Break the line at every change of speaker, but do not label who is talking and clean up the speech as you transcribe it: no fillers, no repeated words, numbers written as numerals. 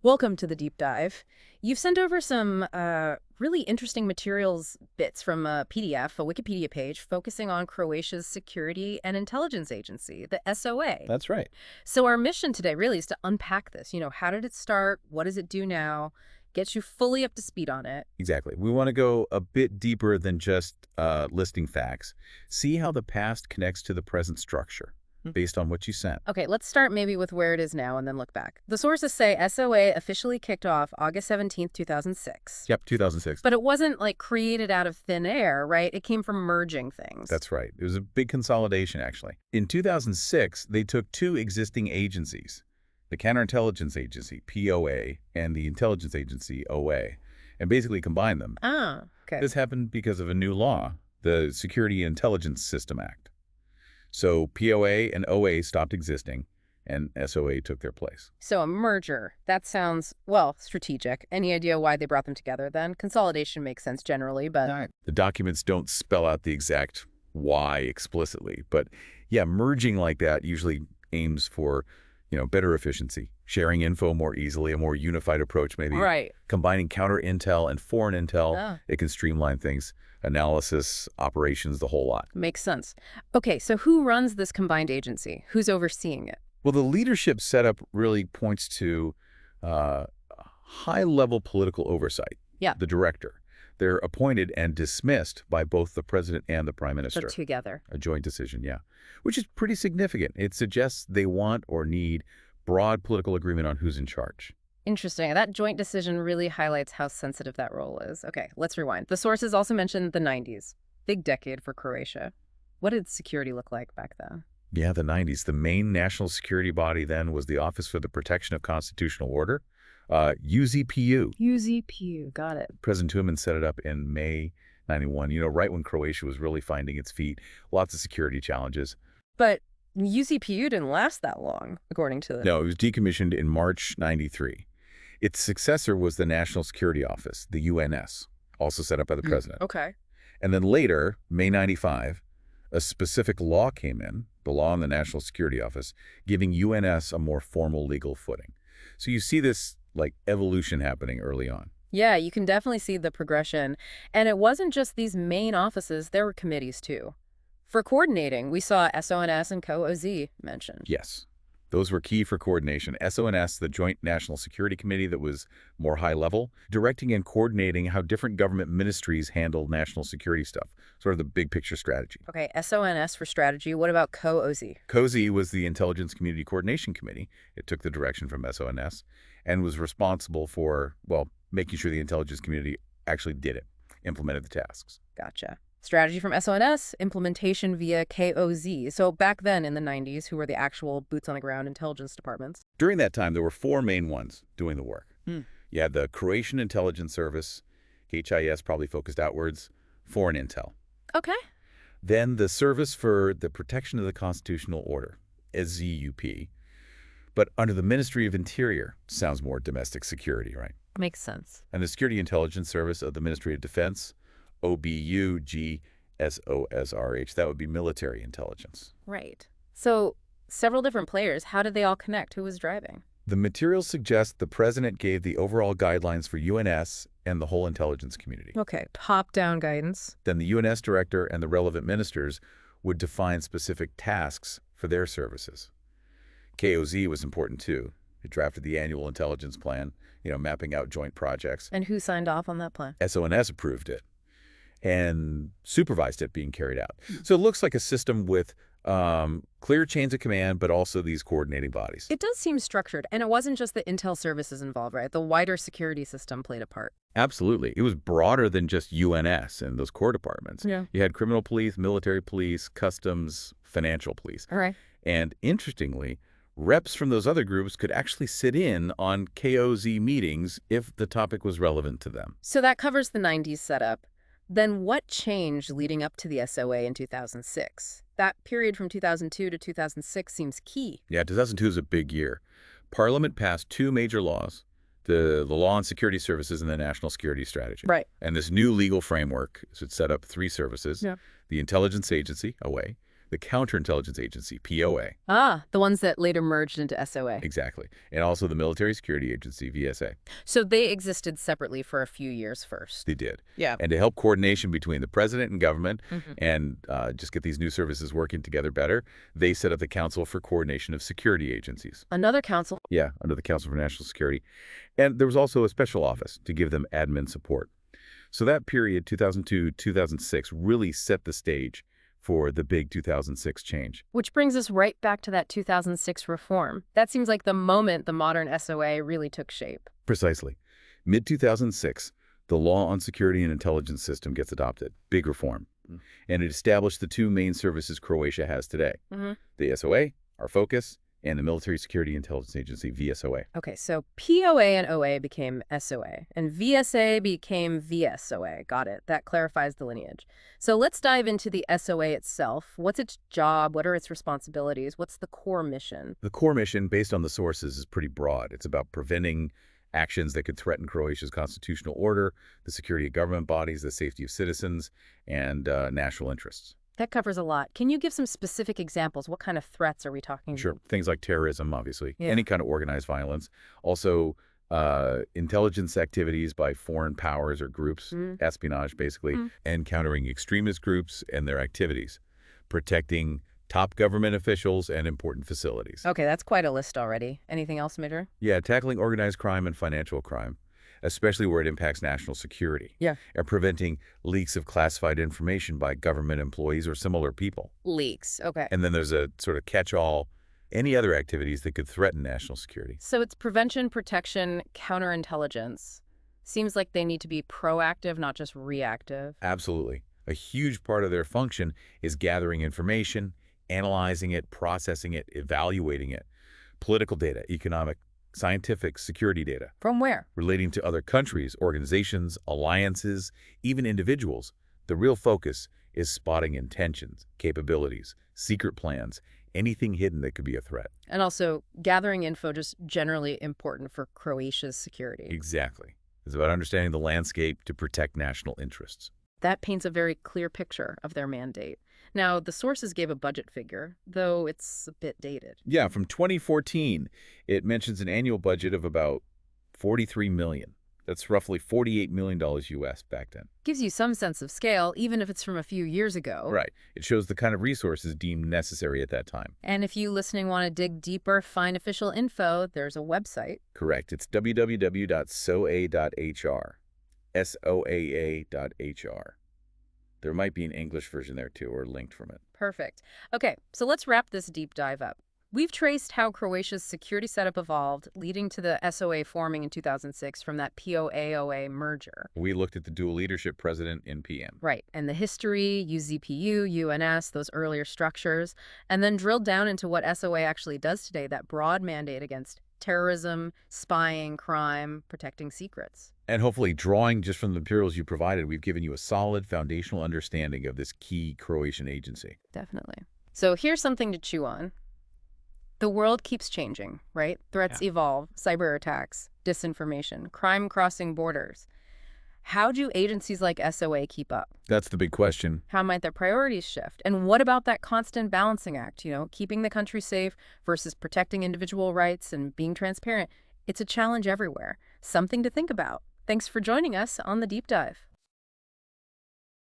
Welcome to the deep dive. You've sent over some really interesting materials bits from a PDF, a Wikipedia page, focusing on Croatia's Security and Intelligence Agency, the SOA.
That's right.
So our mission today really is to unpack this. How did it start? What does it do now? Get you fully up to speed on it.
Exactly. We want to go a bit deeper than just listing facts. See how the past connects to the present structure based on what you sent.
Okay, let's start maybe with where it is now and then look back. The sources say SOA officially kicked off August 17th, 2006.
Yep, 2006.
But it wasn't like created out of thin air, right? It came from merging things.
That's right. It was a big consolidation, actually. In 2006, they took two existing agencies, the Counterintelligence Agency, POA, and the Intelligence Agency, OA, and basically combined them.
Ah, okay.
This happened because of a new law, the Security Intelligence System Act. So POA and OA stopped existing, and SOA took their place.
So a merger. That sounds, well, strategic. Any idea why they brought them together then? Consolidation makes sense generally, but...
The documents don't spell out the exact why explicitly, but yeah, merging like that usually aims for, better efficiency, sharing info more easily, a more unified approach maybe.
Right.
Combining counter intel and foreign intel,
Ah.
it can streamline things, analysis, operations, the whole lot.
Makes sense. Okay, so who runs this combined agency? Who's overseeing it?
Well, the leadership setup really points to high-level political oversight.
Yeah.
The director. They're appointed and dismissed by both the president and the prime minister.
So together.
A joint decision, yeah. Which is pretty significant. It suggests they want or need broad political agreement on who's in charge.
Interesting. That joint decision really highlights how sensitive that role is. Okay, let's rewind. The sources also mentioned the 90s. Big decade for Croatia. What did security look like back then?
Yeah, the 90s. The main national security body then was the Office for the Protection of Constitutional Order, UZPU.
UZPU, got it.
President Truman set it up in May 91, right when Croatia was really finding its feet. Lots of security challenges.
But UZPU didn't last that long, according to the...
No, it was decommissioned in March 93. Its successor was the National Security Office, the UNS, also set up by the president.
Okay.
And then later, May 95, a specific law came in, the law on the National Security Office, giving UNS a more formal legal footing. So you see this evolution happening early on.
Yeah, you can definitely see the progression. And it wasn't just these main offices, there were committees too. For coordinating, we saw SONS and COOZ mentioned.
Yes. Those were key for coordination. SONS, the Joint National Security Committee that was more high level, directing and coordinating how different government ministries handle national security stuff, sort of the big picture strategy.
Okay, SONS for strategy. What about COOZ?
COZ was the Intelligence Community Coordination Committee. It took the direction from SONS and was responsible for, making sure the intelligence community actually did it, implemented the tasks.
Gotcha. Strategy from SONS, implementation via KOZ. So back then in the 90s, who were the actual boots-on-the-ground intelligence departments?
During that time, there were four main ones doing the work. You had the Croatian Intelligence Service, HIS probably focused outwards, foreign intel.
Okay.
Then the Service for the Protection of the Constitutional Order, SZUP, but under the Ministry of Interior. Sounds more domestic security, right?
Makes sense.
And the Security Intelligence Service of the Ministry of Defense, OBUGSOSRH, that would be military intelligence.
Right. So several different players. How did they all connect? Who was driving?
The materials suggest the president gave the overall guidelines for UNS and the whole intelligence community.
Okay, top-down guidance.
Then the UNS director and the relevant ministers would define specific tasks for their services. KOZ was important too. It drafted the annual intelligence plan, mapping out joint projects.
And who signed off on that plan?
SONS approved it and supervised it being carried out. So it looks like a system with clear chains of command, but also these coordinating bodies.
It does seem structured, and it wasn't just the intel services involved, right? The wider security system played a part.
Absolutely. It was broader than just UNS and those core departments.
Yeah.
You had criminal police, military police, customs, financial police.
All right.
And interestingly, reps from those other groups could actually sit in on KOZ meetings if the topic was relevant to them.
So that covers the 90s setup. Then what changed leading up to the SOA in 2006? That period from 2002 to 2006 seems key.
Yeah, 2002 is a big year. Parliament passed two major laws, the Law on Security Services and the National Security Strategy.
Right.
And this new legal framework should set up three services,
Yeah.
the Intelligence Agency, OA, the counterintelligence agency, POA.
Ah, the ones that later merged into SOA.
Exactly. And also the military security agency, VSA.
So they existed separately for a few years first.
They did.
Yeah.
And to help coordination between the president and government
Mhm.
and just get these new services working together better, they set up the Council for Coordination of Security Agencies.
Another council.
Yeah, under the Council for National Security. And there was also a special office to give them admin support. So that period, 2002-2006, really set the stage for the big 2006 change.
Which brings us right back to that 2006 reform. That seems like the moment the modern SOA really took shape.
Precisely. Mid-2006, the Law on Security and Intelligence System gets adopted. Big reform. And it established the two main services Croatia has today. The SOA, our focus, and the Military Security Intelligence Agency, VSOA.
Okay, so POA and OA became SOA, and VSA became VSOA. Got it. That clarifies the lineage. So let's dive into the SOA itself. What's its job? What are its responsibilities? What's the core mission?
The core mission, based on the sources, is pretty broad. It's about preventing actions that could threaten Croatia's constitutional order, the security of government bodies, the safety of citizens, and national interests.
That covers a lot. Can you give some specific examples? What kind of threats are we talking about?
Sure. Things like terrorism, obviously,
Yeah.
any kind of organized violence. Also, intelligence activities by foreign powers or groups, espionage, basically, and countering extremist groups and their activities, protecting top government officials and important facilities.
Okay, that's quite a list already. Anything else, Major?
Yeah, tackling organized crime and financial crime, especially where it impacts national security.
Yeah.
And preventing leaks of classified information by government employees or similar people.
Leaks. Okay.
And then there's a sort of catch-all, any other activities that could threaten national security.
So it's prevention, protection, counterintelligence. Seems like they need to be proactive, not just reactive.
Absolutely. A huge part of their function is gathering information, analyzing it, processing it, evaluating it. Political data, economic, scientific, security data.
From where?
Relating to other countries, organizations, alliances, even individuals. The real focus is spotting intentions, capabilities, secret plans, anything hidden that could be a threat.
And also gathering info just generally important for Croatia's security.
Exactly. It's about understanding the landscape to protect national interests.
That paints a very clear picture of their mandate. Now, the sources gave a budget figure, though it's a bit dated.
Yeah, from 2014, it mentions an annual budget of about $43 million. That's roughly $48 million US back then.
Gives you some sense of scale, even if it's from a few years ago.
Right. It shows the kind of resources deemed necessary at that time.
And if you listening want to dig deeper, find official info, there's a website.
Correct. It's www.soa.hr. SOAA.hr. There might be an English version there too, or linked from it.
Perfect. Okay, so let's wrap this deep dive up. We've traced how Croatia's security setup evolved, leading to the SOA forming in 2006 from that POA-OA merger.
We looked at the dual leadership president in PM.
Right, and the history, UZPU, UNS, those earlier structures, and then drilled down into what SOA actually does today, that broad mandate against terrorism, spying, crime, protecting secrets.
And hopefully, drawing just from the materials you provided, we've given you a solid foundational understanding of this key Croatian agency.
Definitely. So here's something to chew on. The world keeps changing, right? Threats evolve, cyber attacks, disinformation, crime crossing borders. How do agencies like SOA keep up?
That's the big question.
How might their priorities shift? And what about that constant balancing act, keeping the country safe versus protecting individual rights and being transparent? It's a challenge everywhere. Something to think about. Thanks for joining us on The Deep Dive.